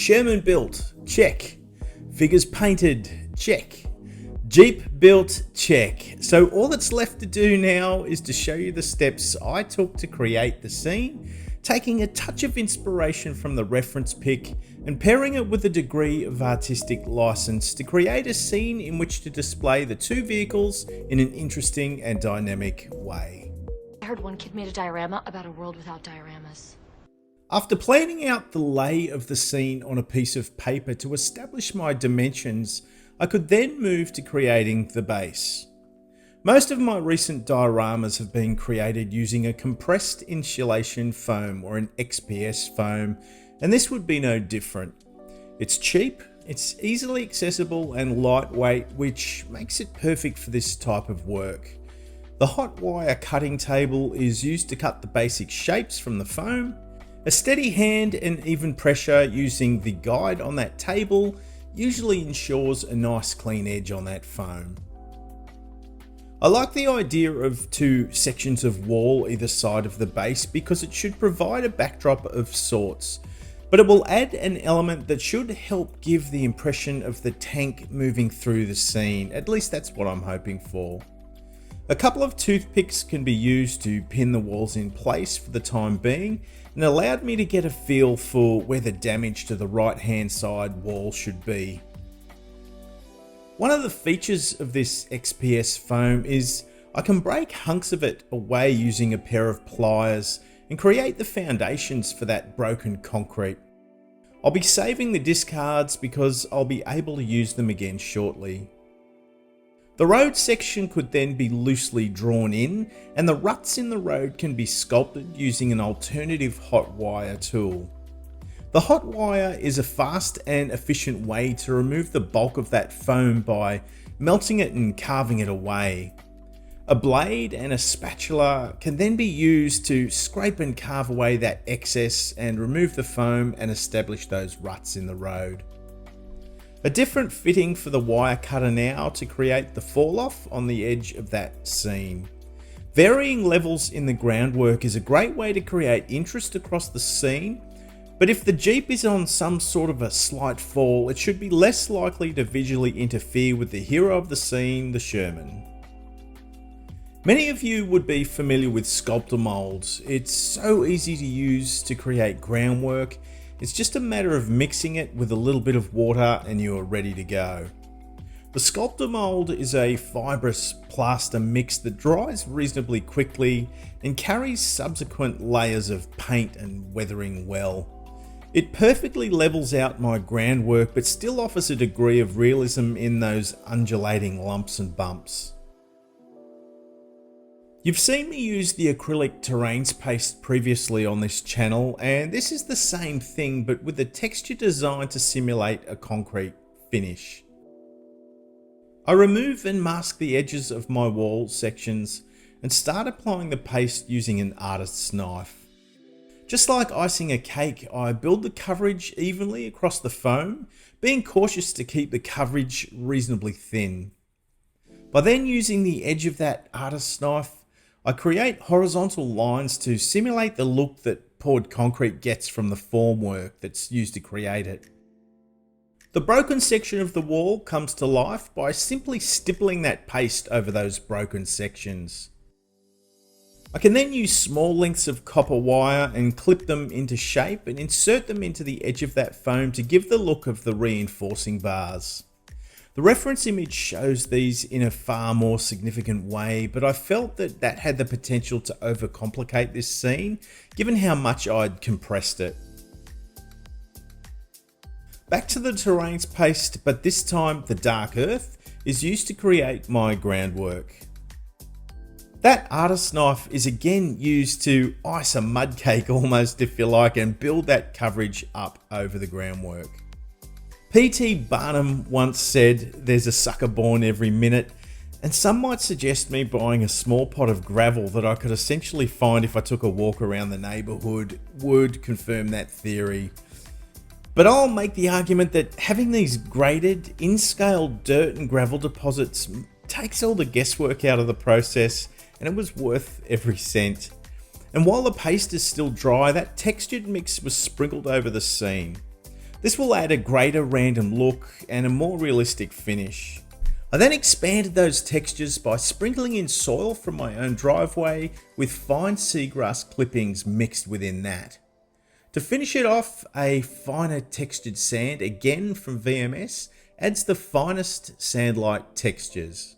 Sherman built, check. Figures painted, check. Jeep built, check. So all that's left to do now is to show you the steps I took to create the scene, taking a touch of inspiration from the reference pic and pairing it with a degree of artistic license to create a scene in which to display the two vehicles in an interesting and dynamic way. I heard one kid made a diorama about a world without dioramas. After planning out the lay of the scene on a piece of paper to establish my dimensions, I could then move to creating the base. Most of my recent dioramas have been created using a compressed insulation foam or an XPS foam, and this would be no different. It's cheap, it's easily accessible and lightweight, which makes it perfect for this type of work. The hot wire cutting table is used to cut the basic shapes from the foam. A steady hand and even pressure using the guide on that table usually ensures a nice clean edge on that foam. I like the idea of two sections of wall either side of the base because it should provide a backdrop of sorts, but it will add an element that should help give the impression of the tank moving through the scene. At least that's what I'm hoping for. A couple of toothpicks can be used to pin the walls in place for the time being and allowed me to get a feel for where the damage to the right hand side wall should be. One of the features of this XPS foam is I can break hunks of it away using a pair of pliers and create the foundations for that broken concrete. I'll be saving the discards because I'll be able to use them again shortly. The road section could then be loosely drawn in, and the ruts in the road can be sculpted using an alternative hot wire tool. The hot wire is a fast and efficient way to remove the bulk of that foam by melting it and carving it away. A blade and a spatula can then be used to scrape and carve away that excess and remove the foam and establish those ruts in the road. A different fitting for the wire cutter now to create the fall off on the edge of that scene. Varying levels in the groundwork is a great way to create interest across the scene, but if the Jeep is on some sort of a slight fall, it should be less likely to visually interfere with the hero of the scene, the Sherman. Many of you would be familiar with Sculptamold. It's so easy to use to create groundwork. It's just a matter of mixing it with a little bit of water and you are ready to go. The Sculptamold is a fibrous plaster mix that dries reasonably quickly and carries subsequent layers of paint and weathering well. It perfectly levels out my groundwork but still offers a degree of realism in those undulating lumps and bumps. You've seen me use the acrylic terrains paste previously on this channel, and this is the same thing but with a texture designed to simulate a concrete finish. I remove and mask the edges of my wall sections and start applying the paste using an artist's knife. Just like icing a cake, I build the coverage evenly across the foam, being cautious to keep the coverage reasonably thin. By then using the edge of that artist's knife, I create horizontal lines to simulate the look that poured concrete gets from the formwork that's used to create it. The broken section of the wall comes to life by simply stippling that paste over those broken sections. I can then use small lengths of copper wire and clip them into shape and insert them into the edge of that foam to give the look of the reinforcing bars. The reference image shows these in a far more significant way, but I felt that that had the potential to overcomplicate this scene, given how much I'd compressed it. Back to the terrains paste, but this time the dark earth is used to create my groundwork. That artist's knife is again used to ice a mud cake almost, if you like, and build that coverage up over the groundwork. P.T. Barnum once said, "There's a sucker born every minute," and some might suggest me buying a small pot of gravel that I could essentially find if I took a walk around the neighbourhood would confirm that theory. But I'll make the argument that having these graded, in-scale dirt and gravel deposits takes all the guesswork out of the process, and it was worth every cent. And while the paste is still dry, that textured mix was sprinkled over the scene. This will add a greater random look and a more realistic finish. I then expanded those textures by sprinkling in soil from my own driveway with fine seagrass clippings mixed within that. To finish it off, a finer textured sand, again from VMS, adds the finest sand-like textures.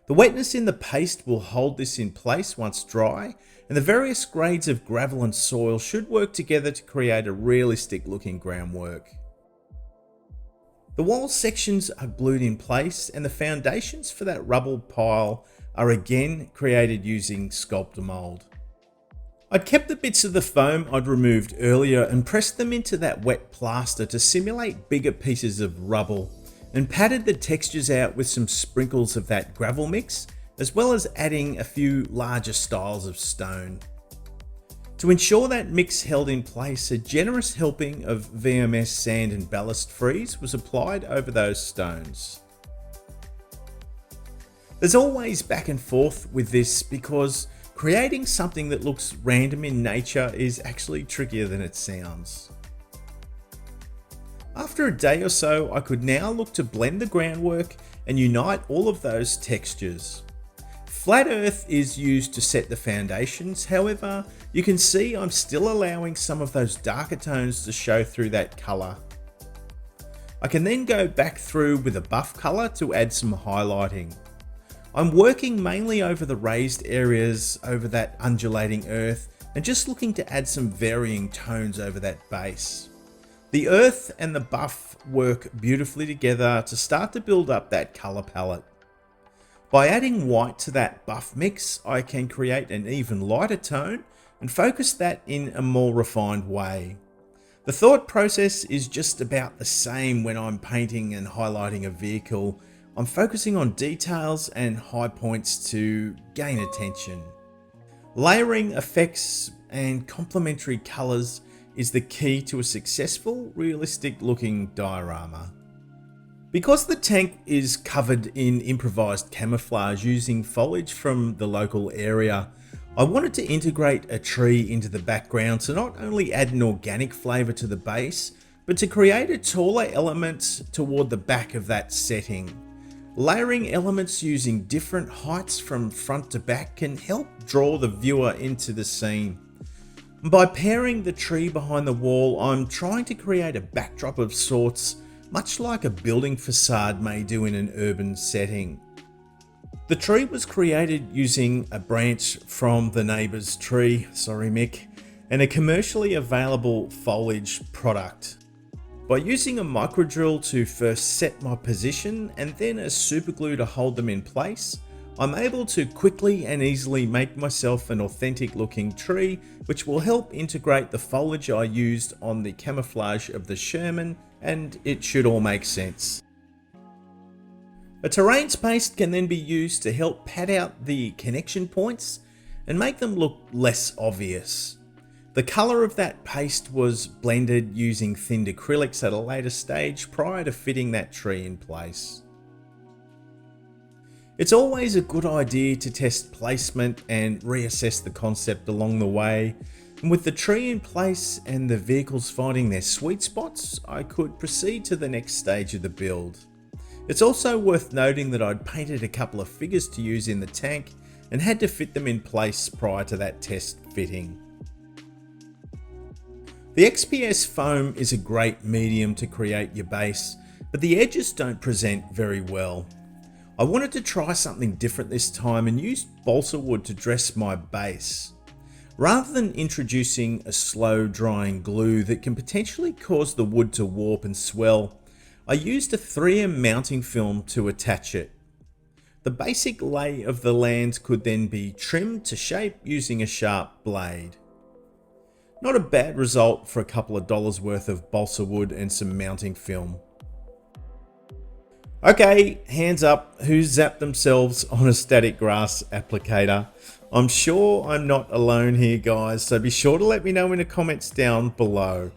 The wetness in the paste will hold this in place once dry, and the various grades of gravel and soil should work together to create a realistic looking groundwork. The wall sections are glued in place, and the foundations for that rubble pile are again created using Sculptamold. I'd kept the bits of the foam I'd removed earlier and pressed them into that wet plaster to simulate bigger pieces of rubble, and patted the textures out with some sprinkles of that gravel mix, as well as adding a few larger styles of stone. To ensure that mix held in place, a generous helping of VMS sand and ballast freeze was applied over those stones. There's always back and forth with this because creating something that looks random in nature is actually trickier than it sounds. After a day or so, I could now look to blend the groundwork and unite all of those textures. Flat earth is used to set the foundations, however, you can see I'm still allowing some of those darker tones to show through that colour. I can then go back through with a buff colour to add some highlighting. I'm working mainly over the raised areas over that undulating earth and just looking to add some varying tones over that base. The earth and the buff work beautifully together to start to build up that colour palette. By adding white to that buff mix, I can create an even lighter tone and focus that in a more refined way. The thought process is just about the same when I'm painting and highlighting a vehicle. I'm focusing on details and high points to gain attention. Layering effects and complementary colours is the key to a successful, realistic looking diorama. Because the tank is covered in improvised camouflage using foliage from the local area, I wanted to integrate a tree into the background to not only add an organic flavour to the base, but to create a taller element toward the back of that setting. Layering elements using different heights from front to back can help draw the viewer into the scene. By pairing the tree behind the wall, I'm trying to create a backdrop of sorts, much like a building facade may do in an urban setting. The tree was created using a branch from the neighbour's tree, sorry Mick, and a commercially available foliage product. By using a micro drill to first set my position and then a super glue to hold them in place, I'm able to quickly and easily make myself an authentic looking tree, which will help integrate the foliage I used on the camouflage of the Sherman, and it should all make sense. A terrains paste can then be used to help pad out the connection points and make them look less obvious. The colour of that paste was blended using thinned acrylics at a later stage prior to fitting that tree in place. It's always a good idea to test placement and reassess the concept along the way, and with the tree in place and the vehicles finding their sweet spots, I could proceed to the next stage of the build. It's also worth noting that I'd painted a couple of figures to use in the tank and had to fit them in place prior to that test fitting. The XPS foam is a great medium to create your base, but the edges don't present very well. I wanted to try something different this time and used balsa wood to dress my base. Rather than introducing a slow drying glue that can potentially cause the wood to warp and swell, I used a 3M mounting film to attach it. The basic lay of the land could then be trimmed to shape using a sharp blade. Not a bad result for a couple of dollars worth of balsa wood and some mounting film. Okay, hands up, who's zapped themselves on a static grass applicator? I'm sure I'm not alone here, guys, so be sure to let me know in the comments down below.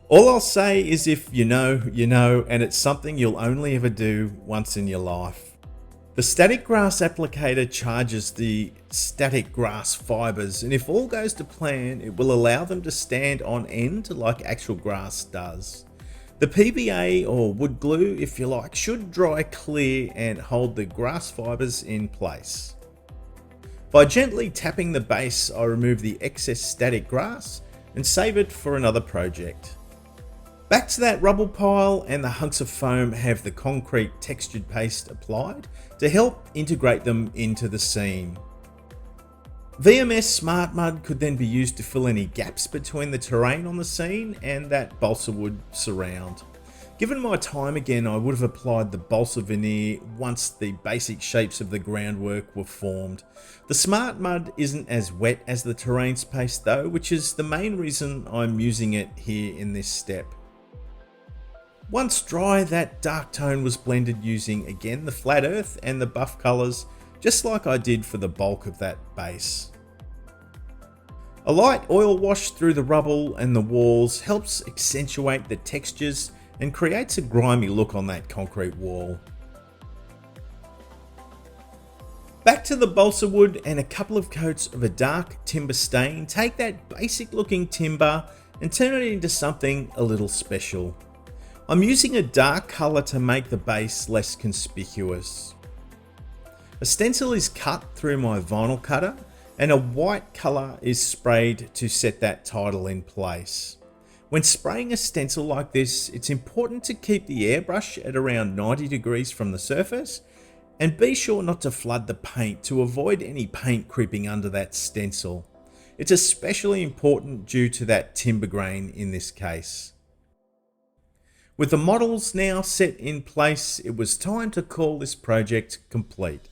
All I'll say is if you know, you know, and it's something you'll only ever do once in your life. The static grass applicator charges the static grass fibers, and if all goes to plan, it will allow them to stand on end like actual grass does. The PVA, or wood glue if you like, should dry clear and hold the grass fibres in place. By gently tapping the base, I remove the excess static grass and save it for another project. Back to that rubble pile, and the hunks of foam have the concrete textured paste applied to help integrate them into the scene. VMS Smart Mud could then be used to fill any gaps between the terrain on the scene and that balsa wood surround. Given my time again, I would have applied the balsa veneer once the basic shapes of the groundwork were formed. The Smart Mud isn't as wet as the terrain paste though, which is the main reason I'm using it here in this step. Once dry, that dark tone was blended using again the flat earth and the buff colours, just like I did for the bulk of that base. A light oil wash through the rubble and the walls helps accentuate the textures and creates a grimy look on that concrete wall. Back to the balsa wood, and a couple of coats of a dark timber stain take that basic looking timber and turn it into something a little special. I'm using a dark colour to make the base less conspicuous. A stencil is cut through my vinyl cutter, and a white colour is sprayed to set that title in place. When spraying a stencil like this, it's important to keep the airbrush at around 90 degrees from the surface, and be sure not to flood the paint to avoid any paint creeping under that stencil. It's especially important due to that timber grain in this case. With the models now set in place, it was time to call this project complete.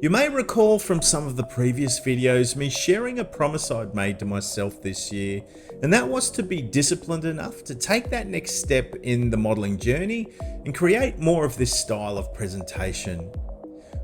You may recall from some of the previous videos me sharing a promise I'd made to myself this year, and that was to be disciplined enough to take that next step in the modelling journey and create more of this style of presentation.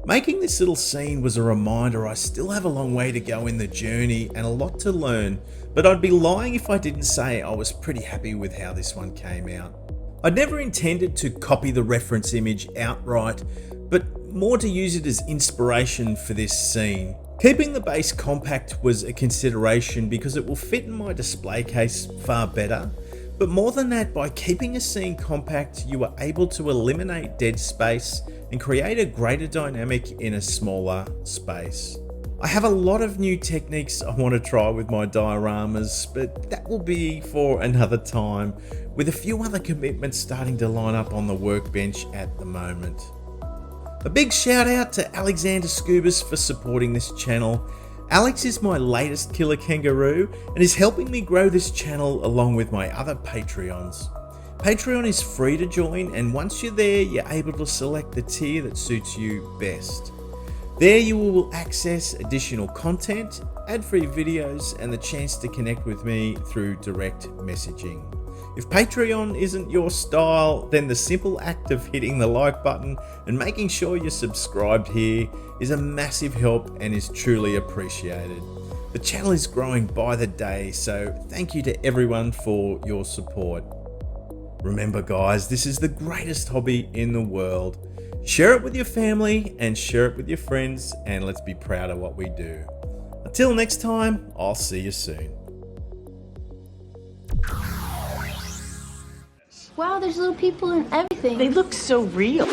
Making this little scene was a reminder I still have a long way to go in the journey and a lot to learn, but I'd be lying if I didn't say I was pretty happy with how this one came out. I'd never intended to copy the reference image outright, but more to use it as inspiration for this scene. Keeping the base compact was a consideration because it will fit in my display case far better, but more than that, by keeping a scene compact, you are able to eliminate dead space and create a greater dynamic in a smaller space. I have a lot of new techniques I want to try with my dioramas, but that will be for another time, with a few other commitments starting to line up on the workbench at the moment. A big shout out to Alexander Scubas for supporting this channel. Alex is my latest killer kangaroo and is helping me grow this channel along with my other Patreons. Patreon is free to join, and once you're there, you're able to select the tier that suits you best. There you will access additional content, ad-free videos, and the chance to connect with me through direct messaging. If Patreon isn't your style, then the simple act of hitting the like button and making sure you're subscribed here is a massive help and is truly appreciated. The channel is growing by the day, so thank you to everyone for your support. Remember guys, this is the greatest hobby in the world. Share it with your family and share it with your friends, and let's be proud of what we do. Until next time, I'll see you soon. Wow, there's little people and everything. They look so real.